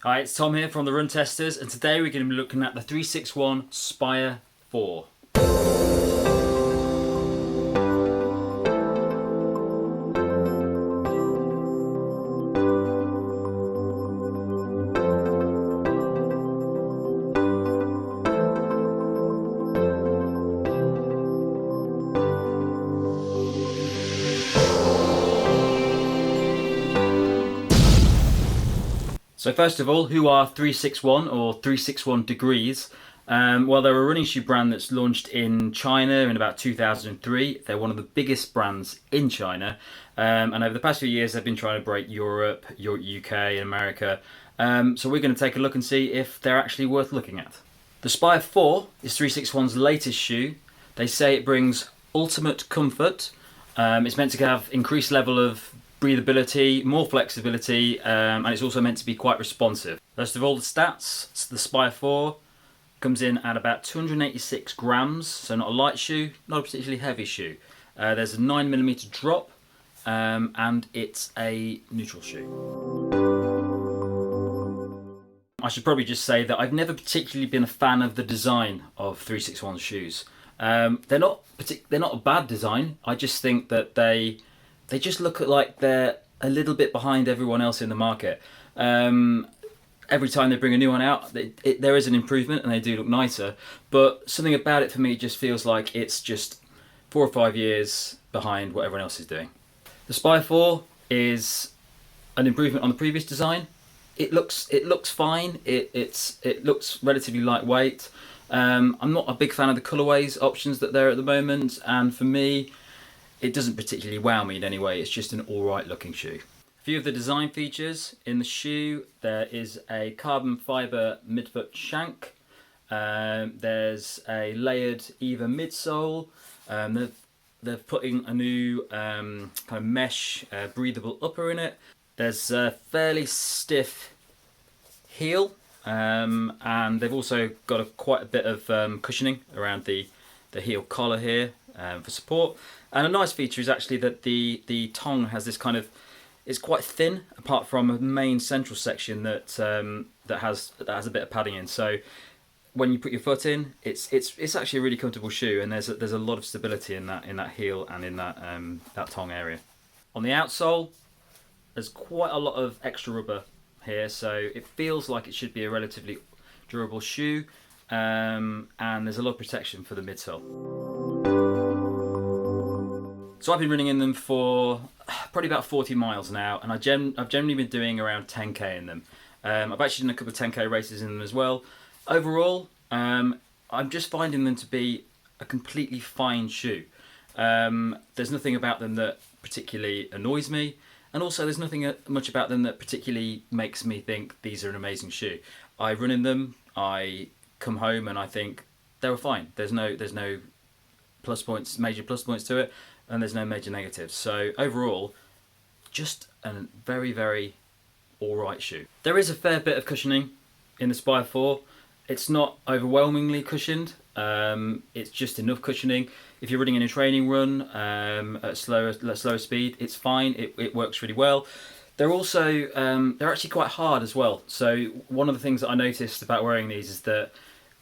Hi, it's Tom here from the Run Testers, and today we're going to be looking at the 361 Spire 4. So first of all, who are 361 or 361 Degrees? Well, they're a running shoe brand that's launched in China in about 2003. They're one of the biggest brands in China, and over the past few years, they've been trying to break Europe, UK, and America. So we're going to take a look and see if they're actually worth looking at. The Spire 4 is 361's latest shoe. They say it brings ultimate comfort. It's meant to have increased level of breathability, more flexibility, and it's also meant to be quite responsive. First of all, the stats. The Spire 4 comes in at about 286 grams, so not a light shoe, not a particularly heavy shoe. There's a 9mm drop, and it's a neutral shoe. I should probably just say that I've never particularly been a fan of the design of 361 shoes. They're not a bad design. I just think that they just look like they're a little bit behind everyone else in the market. Every time they bring a new one out, there is an improvement and they do look nicer. But something about it for me just feels like it's just 4 or 5 years behind what everyone else is doing. The Spy 4 is an improvement on the previous design. It looks fine. It looks relatively lightweight. I'm not a big fan of the colorways options that there are at the moment, and for me, it doesn't particularly wow me in any way. It's just an alright looking shoe. A few of the design features in the shoe: there is a carbon fibre midfoot shank. There's a layered Eva midsole. They're putting a new kind of mesh breathable upper in it. There's a fairly stiff heel, and they've also got quite a bit of cushioning around the heel collar here for support. And a nice feature is actually that the tongue has this kind of, it's quite thin apart from a main central section that has a bit of padding in. So when you put your foot in, it's actually a really comfortable shoe, and there's a lot of stability in that heel and in that tongue area. On the outsole, there's quite a lot of extra rubber here, so it feels like it should be a relatively durable shoe, and there's a lot of protection for the midsole. So I've been running in them for probably about 40 miles now, and I've generally been doing around 10k in them. I've actually done a couple of 10k races in them as well. Overall, I'm just finding them to be a completely fine shoe. There's nothing about them that particularly annoys me, and also there's nothing much about them that particularly makes me think these are an amazing shoe. I run in them, I come home, and I think they were fine. There's no major plus points to it, and there's no major negatives. So overall, just a very, very alright shoe. There is a fair bit of cushioning in the Spire 4. It's not overwhelmingly cushioned. It's just enough cushioning. If you're running in a training run at slower speed, it's fine. It works really well. They're also they're actually quite hard as well. So one of the things that I noticed about wearing these is that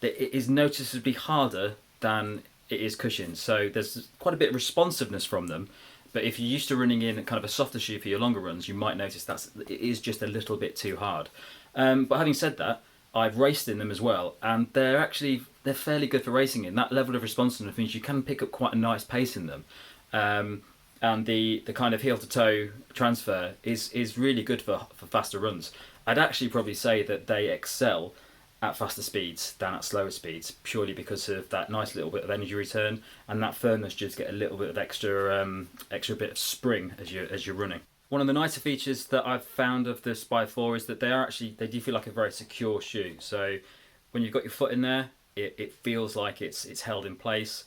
it is noticeably harder than it is cushioned. So there's quite a bit of responsiveness from them. But if you're used to running in kind of a softer shoe for your longer runs, you might notice it is just a little bit too hard. But having said that, I've raced in them as well, and they're fairly good for racing in. That level of responsiveness means you can pick up quite a nice pace in them, and the kind of heel to toe transfer is really good for faster runs. I'd actually probably say that they excel at faster speeds than at slower speeds, purely because of that nice little bit of energy return, and that firmness just get a little bit of extra bit of spring as you're running. One of the nicer features that I've found of the Spy 4 is that they do feel like a very secure shoe. So when you've got your foot in there, it feels like it's held in place,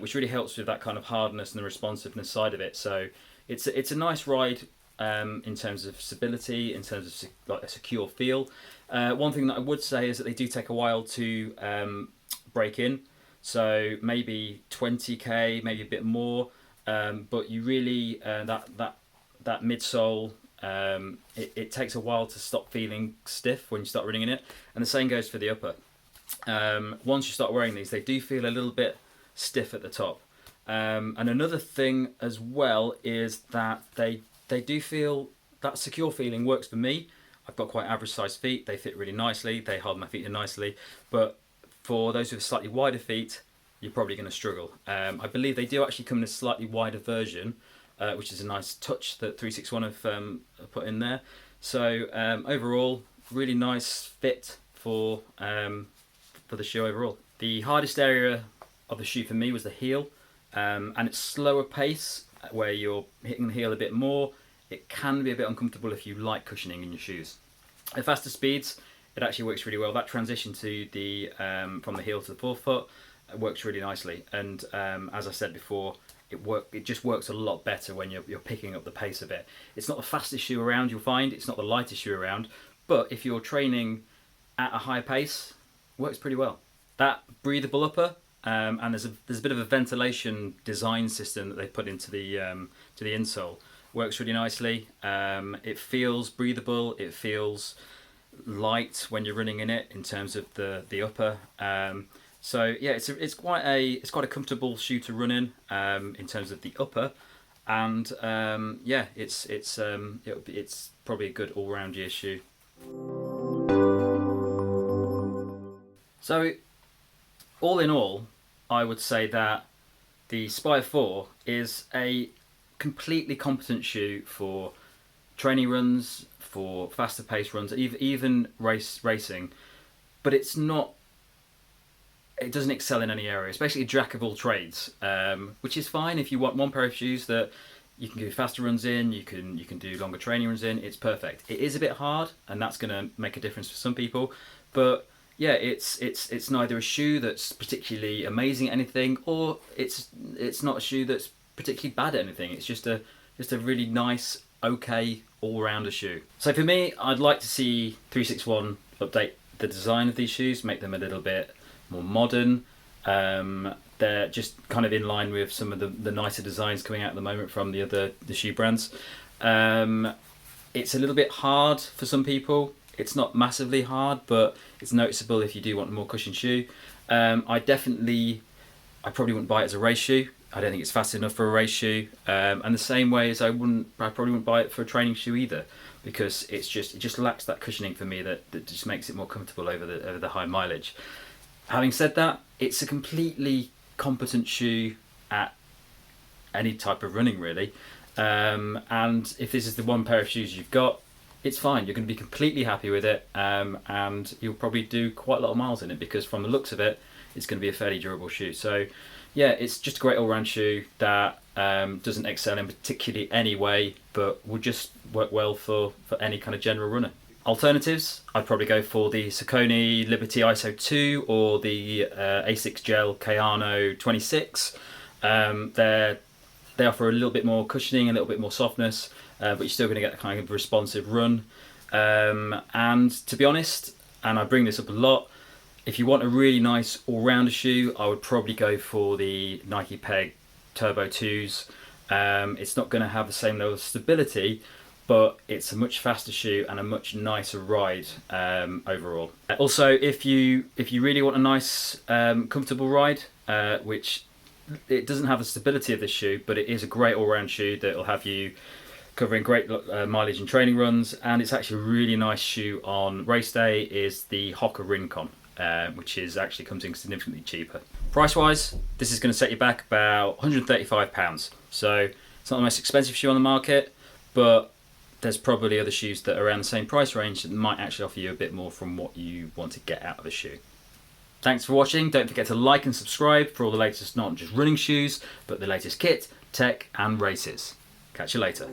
which really helps with that kind of hardness and the responsiveness side of it. So it's a nice ride in terms of stability, in terms of like a secure feel. One thing that I would say is that they do take a while to break in. So maybe 20k, maybe a bit more, but you really that midsole It takes a while to stop feeling stiff when you start running in it, and the same goes for the upper. Once you start wearing these, they do feel a little bit stiff at the top. And another thing as well is that they do feel, that secure feeling works for me. I've got quite average sized feet, they fit really nicely, they hold my feet in nicely, but for those with slightly wider feet, you're probably going to struggle. I believe they do actually come in a slightly wider version, which is a nice touch that 361 have put in there. So overall, really nice fit for the shoe overall. The hardest area of the shoe for me was the heel, and its slower pace, where you're hitting the heel a bit more. It can be a bit uncomfortable if you like cushioning in your shoes. At faster speeds, it actually works really well. That transition to the from the heel to the forefoot works really nicely. And as I said before, it just works a lot better when you're picking up the pace a bit. It's not the fastest shoe around, you'll find. It's not the lightest shoe around. But if you're training at a high pace, it works pretty well. That breathable upper, and there's a bit of a ventilation design system that they put into the insole. Works really nicely. It feels breathable. It feels light when you're running in it in terms of the upper. So yeah, it's quite a comfortable shoe to run in terms of the upper, and yeah, it's probably a good all-round year shoe. So all in all, I would say that the Spire 4 is a completely competent shoe for training runs, for faster pace runs, even racing, but it doesn't excel in any area, especially a jack of all trades, which is fine if you want one pair of shoes that you can do faster runs in, you can do longer training runs in. It's perfect. It is a bit hard, and that's going to make a difference for some people, but yeah, it's neither a shoe that's particularly amazing at anything, or it's not a shoe that's particularly bad at anything. It's just a really nice, okay, all-rounder shoe. So for me, I'd like to see 361 update the design of these shoes, make them a little bit more modern. They're just kind of in line with some of the nicer designs coming out at the moment from the shoe brands. It's a little bit hard for some people. It's not massively hard, but it's noticeable if you do want a more cushioned shoe. I probably wouldn't buy it as a race shoe. I don't think it's fast enough for a race shoe. And the same way as I probably wouldn't buy it for a training shoe either, because it just lacks that cushioning for me that just makes it more comfortable over the high mileage. Having said that, it's a completely competent shoe at any type of running, really. And if this is the one pair of shoes you've got, it's fine. You're going to be completely happy with it, and you'll probably do quite a lot of miles in it, because from the looks of it, it's going to be a fairly durable shoe. So yeah, it's just a great all-round shoe that doesn't excel in particularly any way, but will just work well for any kind of general runner. Alternatives, I'd probably go for the Saucony Liberty ISO 2 or the Asics Gel Kayano 26. They offer a little bit more cushioning, a little bit more softness, but you're still going to get a kind of responsive run. And to be honest, and I bring this up a lot, if you want a really nice all-rounder shoe, I would probably go for the Nike Peg Turbo 2s. It's not going to have the same level of stability, but it's a much faster shoe and a much nicer ride overall. Also, if you really want a nice, comfortable ride, which it doesn't have the stability of this shoe, but it is a great all-round shoe that will have you covering great mileage and training runs, and it's actually a really nice shoe on race day, is the Hoka Rincon, which actually comes in significantly cheaper. Price-wise, this is going to set you back about £135. So it's not the most expensive shoe on the market, but there's probably other shoes that are around the same price range that might actually offer you a bit more from what you want to get out of a shoe. Thanks for watching. Don't forget to like and subscribe for all the latest, not just running shoes, but the latest kit, tech and races. Catch you later.